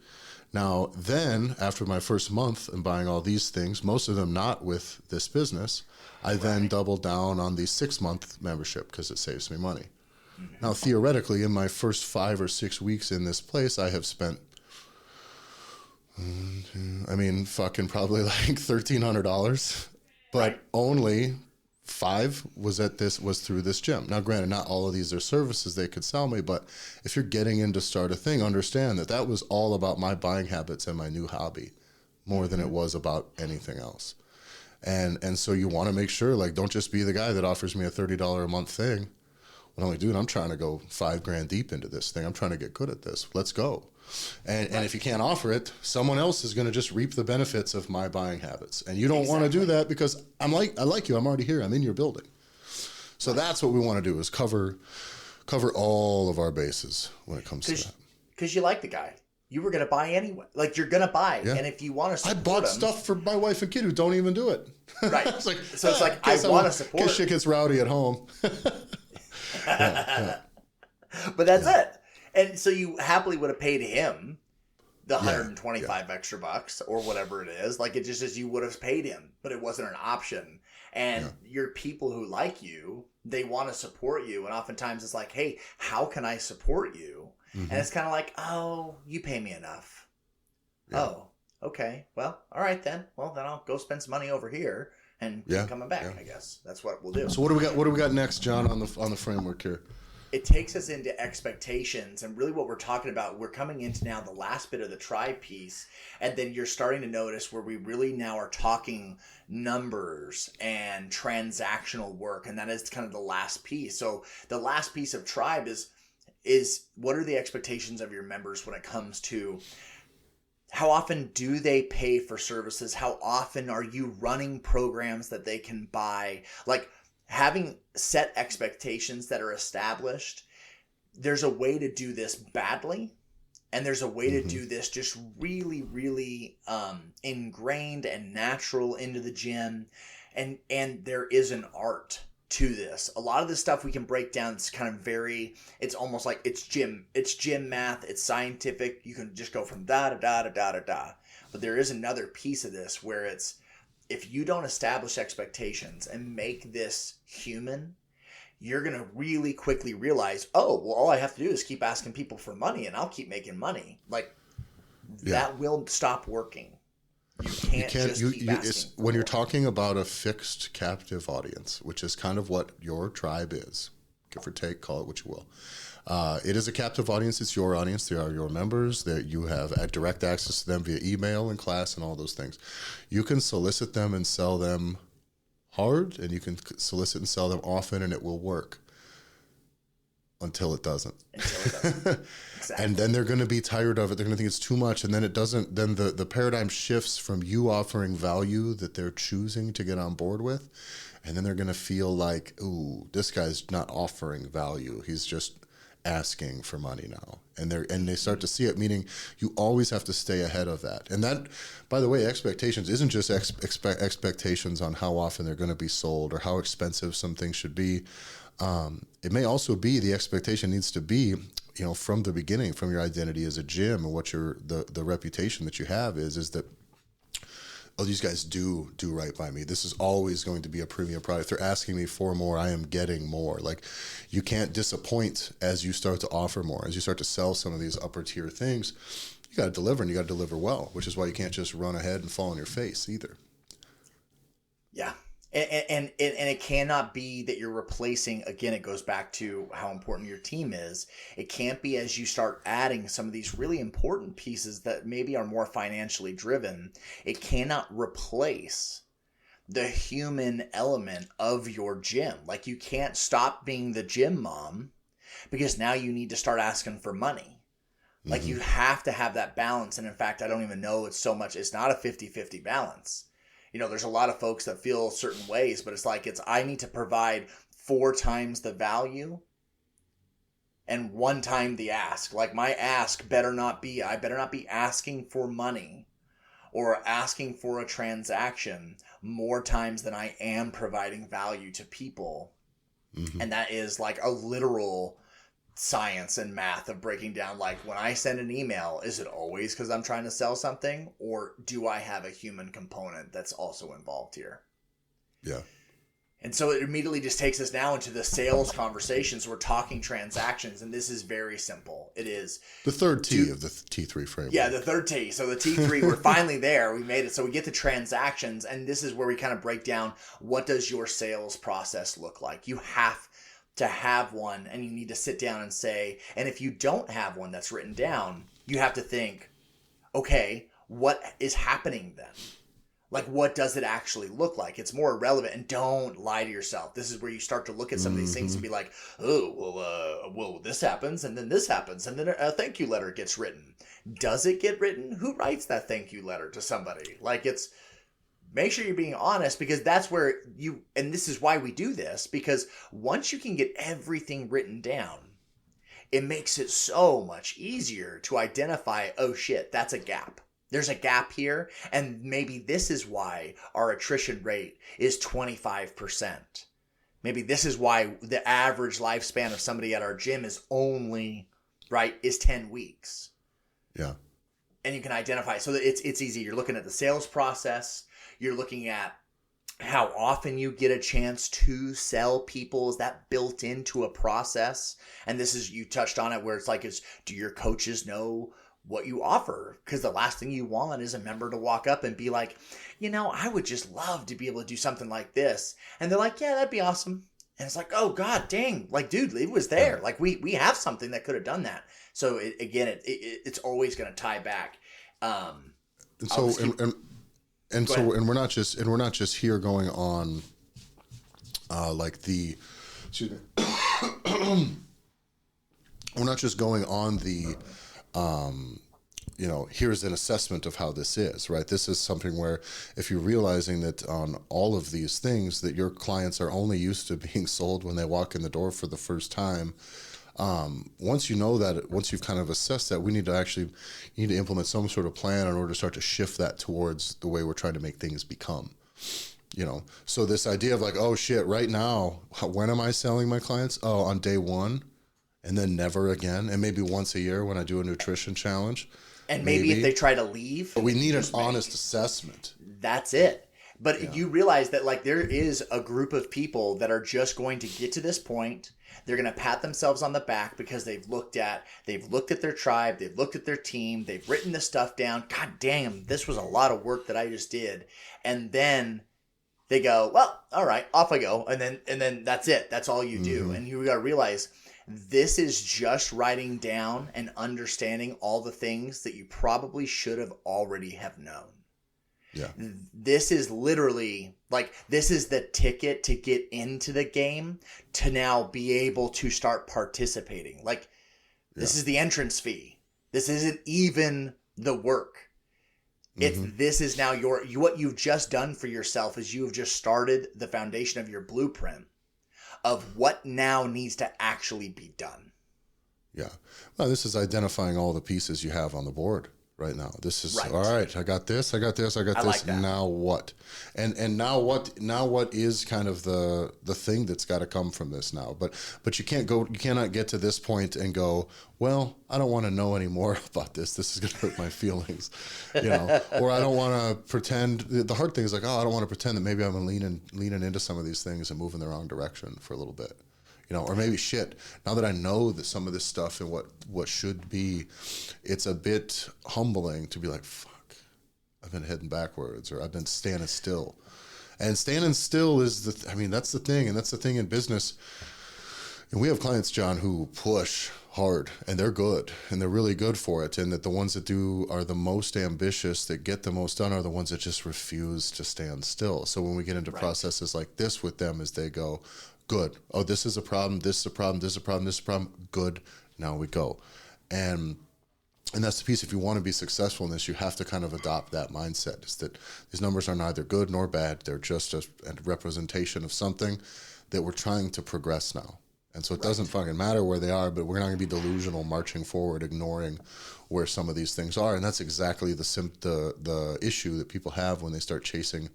Speaker 2: Now, then, after my first month and buying all these things, most of them not with this business, I then doubled down on the 6-month membership because it saves me money. Mm-hmm. Now, theoretically, in my first 5 or 6 weeks in this place, I have spent I mean, fucking probably like $1,300, but
Speaker 1: Right.
Speaker 2: only 5 was through this gym. Now, granted, not all of these are services they could sell me, but if you're getting in to start a thing, understand that that was all about my buying habits and my new hobby more than it was about anything else. And so you want to make sure, like, don't just be the guy that offers me a $30 a month thing. Well, I'm like, dude, I'm trying to go $5,000 deep into this thing. I'm trying to get good at this. Let's go. And if you can't offer it, someone else is going to just reap the benefits of my buying habits. And you don't want to do that because I like you. I'm already here. I'm in your building. So that's what we want to do is cover all of our bases when it comes to that.
Speaker 1: Because you like the guy. You were going to buy anyway. Like, you're going to buy.
Speaker 2: Yeah.
Speaker 1: And if you want to support
Speaker 2: I bought
Speaker 1: him,
Speaker 2: stuff for my wife and kid who don't even do it.
Speaker 1: Right.
Speaker 2: It's like,
Speaker 1: so it's like, I want to support.
Speaker 2: In case shit gets rowdy at home.
Speaker 1: But that's it. And so you happily would have paid him the 125 extra bucks or whatever it is. Like, it just as you would have paid him, but it wasn't an option. And your people who like you, they want to support you. And oftentimes it's like, hey, how can I support you? And it's kind of like, oh, you pay me enough. Yeah. Oh, okay. Well, all right then. Well, then I'll go spend some money over here and keep coming back, I guess. That's what we'll do.
Speaker 2: So what do we got? What do we got next, John, on the framework here?
Speaker 1: It takes us into expectations, and really what we're talking about, we're coming into now the last bit of the tribe piece, and then you're starting to notice where we really now are talking numbers and transactional work, and that is kind of the last piece. So the last piece of tribe is what are the expectations of your members when it comes to how often do they pay for services? How often are you running programs that they can buy? Like, having set expectations that are established, there's a way to do this badly, and there's a way to do this just really, really ingrained and natural into the gym, and there is an art to this. A lot of this stuff we can break down. It's kind of it's almost like it's gym math. It's scientific. You can just go from da da da da da da da. But there is another piece of this where it's, if you don't establish expectations and make this human, you're going to really quickly realize, oh, well, all I have to do is keep asking people for money and I'll keep making money. Like, that will stop working. You can't just keep asking.
Speaker 2: When you're talking about a fixed captive audience, which is kind of what your tribe is, give or take, call it what you will. It is a captive audience. It's your audience. They are your members. That you have direct access to them via email and class and all those things. You can solicit them and sell them hard, and you can solicit and sell them often, and it will work until it doesn't. Exactly. And then they're going to be tired of it. They're going to think it's too much, and then it doesn't. Then the paradigm shifts from you offering value that they're choosing to get on board with, and then they're going to feel like, ooh, this guy's not offering value. He's just asking for money now, and they start to see it, meaning you always have to stay ahead of that. And that, by the way, expectations isn't just expectations on how often they're going to be sold or how expensive some things should be. It may also be the expectation needs to be, from the beginning, from your identity as a gym and what the reputation that you have is that, oh, these guys do right by me. This is always going to be a premium product. They're asking me for more. I am getting more. Like, you can't disappoint as you start to offer more, as you start to sell some of these upper tier things. You got to deliver, and you got to deliver well, which is why you can't just run ahead and fall on your face either.
Speaker 1: Yeah. And it cannot be that you're replacing, again, it goes back to how important your team is. It can't be as you start adding some of these really important pieces that maybe are more financially driven. It cannot replace the human element of your gym. Like, you can't stop being the gym mom because now you need to start asking for money. Like, you have to have that balance. And in fact, I don't even know it's not a 50-50 balance. There's a lot of folks that feel certain ways, but it's like, I need to provide 4 times the value and 1 time the ask. Like, my ask better not be asking for money or asking for a transaction more times than I am providing value to people. And that is like a literal science and math of breaking down, like, when I send an email, is it always because I'm trying to sell something, or do I have a human component that's also involved here?
Speaker 2: Yeah.
Speaker 1: And so it immediately just takes us now into the sales conversations. We're talking transactions, and this is very simple. It is
Speaker 2: the third T of the T3 framework.
Speaker 1: Yeah, the third T. So the T3, we're finally there. We made it. So we get the transactions, and this is where we kind of break down, what does your sales process look like? You have to have one, and you need to sit down and say, and if you don't have one that's written down, you have to think, okay, what is happening then? Like, what does it actually look like? It's more irrelevant, and don't lie to yourself. This is where you start to look at some of these things and be like, oh, well, this happens, and then this happens, and then a thank you letter gets written. Does it get written? Who writes that thank you letter to somebody? Like, make sure you're being honest, because that's where and this is why we do this, because once you can get everything written down, it makes it so much easier to identify, oh shit, that's a gap. There's a gap here, and maybe this is why our attrition rate is 25%. Maybe this is why the average lifespan of somebody at our gym is is 10 weeks.
Speaker 2: Yeah.
Speaker 1: And you can identify. So it's easy. You're looking at the sales process. You're looking at how often you get a chance to sell people. Is that built into a process? And this is, you touched on it, where it's like, do your coaches know what you offer? Because the last thing you want is a member to walk up and be like, I would just love to be able to do something like this. And they're like, yeah, that'd be awesome. And it's like, oh God, dang, like, dude, it was there. Like, we have something that could have done that. So it's always going to tie back.
Speaker 2: And we're not just here going on, excuse me. We're not just going on the, here's an assessment of how this is, right? This is something where, if you're realizing that on all of these things that your clients are only used to being sold when they walk in the door for the first time, once you've kind of assessed that, you need to implement some sort of plan in order to start to shift that towards the way we're trying to make things become. So this idea of like, oh shit, right now, when am I selling my clients? Oh, on day one. And then never again, and maybe once a year when I do a nutrition challenge.
Speaker 1: And maybe if they try to leave.
Speaker 2: But we need an honest assessment.
Speaker 1: That's it. But you realize that, like, there is a group of people that are just going to get to this point. They're going to pat themselves on the back because they've looked at their tribe, they've looked at their team, they've written this stuff down. God damn, this was a lot of work that I just did. And then they go, well, all right, off I go. And then that's it. That's all you do. And you got to realize, this is just writing down and understanding all the things that you probably should have already have known.
Speaker 2: Yeah.
Speaker 1: This is literally this is the ticket to get into the game, to now be able to start participating. This is the entrance fee. This isn't even the work. This is now what you've just done for yourself is you have just started the foundation of your blueprint of what now needs to actually be done.
Speaker 2: Yeah. Well, this is identifying all the pieces you have on the board right now. This is all right. I got this. I got this.
Speaker 1: Like that.
Speaker 2: Now what? And now what is kind of the thing that's got to come from this now? But you cannot get to this point and go, well, I don't want to know any more about this. This is going to hurt my feelings, or I don't want to pretend. The hard thing is like, I don't want to pretend that maybe I'm leaning into some of these things and moving the wrong direction for a little bit. Or maybe shit, now that I know that some of this stuff and what should be, it's a bit humbling to be like, fuck, I've been heading backwards, or I've been standing still. And standing still is that's the thing. And that's the thing in business. And we have clients, John, who push hard, and they're good, and they're really good for it. And that the ones that are the most ambitious, that get the most done, are the ones that just refuse to stand still. So when we get into processes like this with them, is they go, good. Oh, this is a problem. This is a problem. This is a problem. This is a problem. Good. Now we go. And that's the piece. If you want to be successful in this, you have to kind of adopt that mindset. Is that these numbers are neither good nor bad. They're just a representation of something that we're trying to progress now. And so it doesn't fucking matter where they are, but we're not going to be delusional marching forward, ignoring where some of these things are. And that's exactly the issue that people have when they start chasing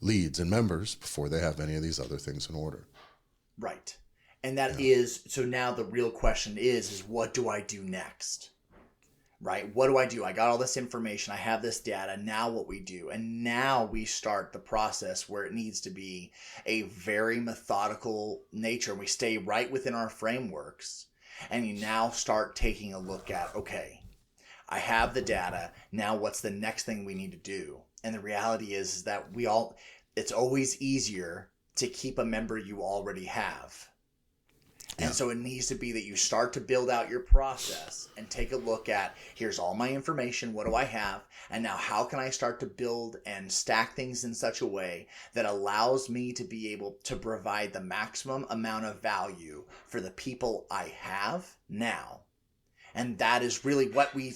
Speaker 2: leads and members before they have any of these other things in order.
Speaker 1: Right. And that is, so now the real question is what do I do next? right? What do I do? I got all this information. I have this data. Now what we do? And now we start the process where it needs to be a very methodical nature. We stay right within our frameworks. And you now start taking a look at, okay, I have the data. Now what's the next thing we need to do? And the reality is that it's always easier to keep a member you already have. And so it needs to be that you start to build out your process and take a look at, here's all my information, what do I have? And now how can I start to build and stack things in such a way that allows me to be able to provide the maximum amount of value for the people I have now? And that is really what we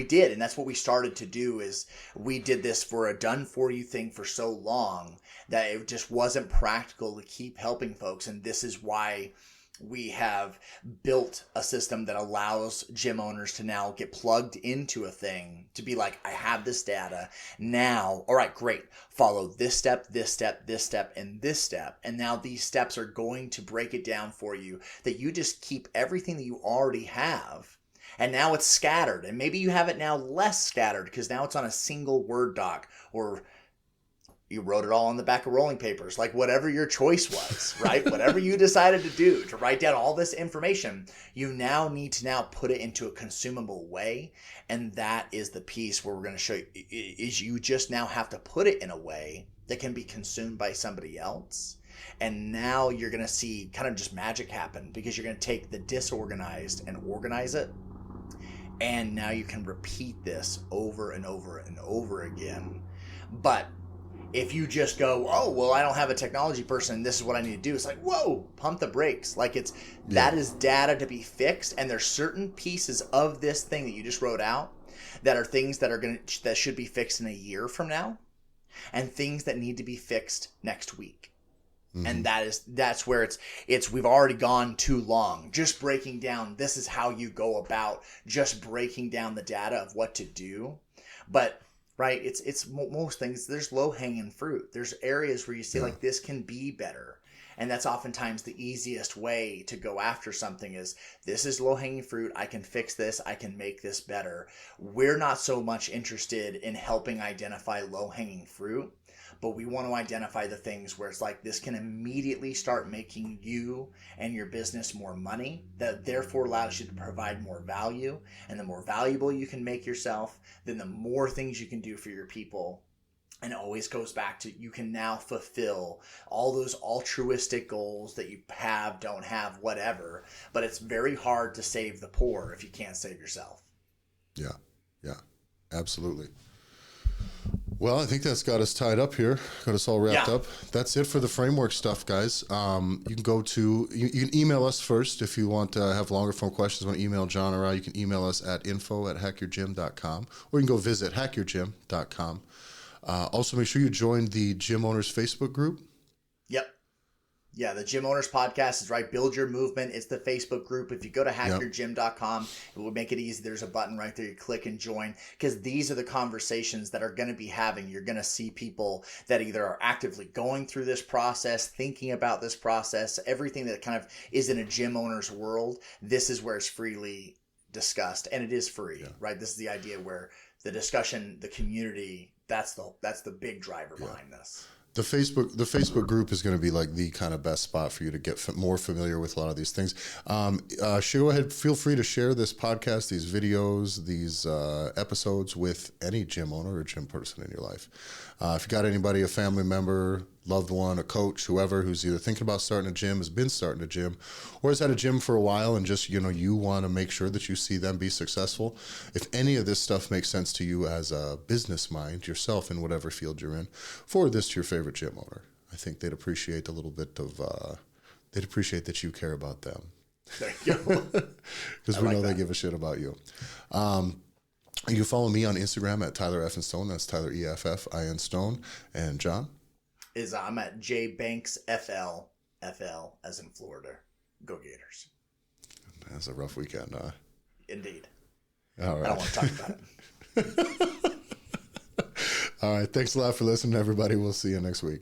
Speaker 1: did. And that's what we started to do. Is we did this for a done for you thing for so long that it just wasn't practical to keep helping folks. And this is why we have built a system that allows gym owners to now get plugged into a thing to be like, I have this data now. All right, great. Follow this step, this step, this step, and this step. And now these steps are going to break it down for you that you just keep everything that you already have. And now it's scattered. And maybe you have it now less scattered because now it's on a single Word doc, or you wrote it all on the back of rolling papers, like whatever your choice was, right? Whatever you decided to do to write down all this information, you now need to now put it into a consumable way. And that is the piece where we're going to show you is you just now have to put it in a way that can be consumed by somebody else. And now you're going to see kind of just magic happen because you're going to take the disorganized and organize it. And now you can repeat this over and over and over again. But if you just go, oh, well, I don't have a technology person, this is what I need to do. It's like, whoa, pump the brakes. Like that is data to be fixed. And there's certain pieces of this thing that you just wrote out that are things that should be fixed in a year from now, and things that need to be fixed next week. Mm-hmm. And that's where we've already gone too long. Just breaking down, this is how you go about just breaking down the data of what to do. But right, it's most things, there's low-hanging fruit. There's areas where you say, like, this can be better. And that's oftentimes the easiest way to go after something is, this is low-hanging fruit. I can fix this. I can make this better. We're not so much interested in helping identify low-hanging fruit, but we want to identify the things where it's like, this can immediately start making you and your business more money, that therefore allows you to provide more value. And the more valuable you can make yourself, then the more things you can do for your people. And it always goes back to, you can now fulfill all those altruistic goals that you have, don't have, whatever. But it's very hard to save the poor if you can't save yourself.
Speaker 2: Yeah, absolutely. Well, I think that's got us tied up here, got us all wrapped up. That's it for the framework stuff, guys. You can email us first if you want to have longer form questions. Want to email John or I, you can email us at info@hackyourgym.com, or you can go visit hackyourgym.com. Also, make sure you join the Gym Owners Facebook group. Yep.
Speaker 1: Yeah, the Gym Owners Podcast is right. Build Your Movement. It's the Facebook group. If you go to hackyourgym.com, it will make it easy. There's a button right there. You click and join, because these are the conversations that are going to be having. You're going to see people that either are actively going through this process, thinking about this process, everything that kind of is in a gym owner's world. This is where it's freely discussed, and it is free, right? This is the idea where the discussion, the community, that's the big driver behind this.
Speaker 2: The Facebook group is going to be like the kind of best spot for you to get more familiar with a lot of these things. Go ahead, feel free to share this podcast, these videos, these episodes with any gym owner or gym person in your life. If you got anybody, a family member, loved one, a coach, whoever, who's either thinking about starting a gym, has been starting a gym, or has had a gym for a while and just, you want to make sure that you see them be successful. If any of this stuff makes sense to you as a business mind, yourself in whatever field you're in, forward this to your favorite gym owner. I think they'd appreciate a little bit of, they'd appreciate that you care about them.
Speaker 1: There you go.
Speaker 2: Because we know they give a shit about you. You can follow me on Instagram at Tyler F. Stone. That's Tyler EFFIN Stone. And John?
Speaker 1: I'm at JBanksFL, FL as in Florida. Go Gators.
Speaker 2: That's a rough weekend, huh?
Speaker 1: Indeed.
Speaker 2: All right.
Speaker 1: I don't want to talk about it.
Speaker 2: All right. Thanks a lot for listening, everybody. We'll see you next week.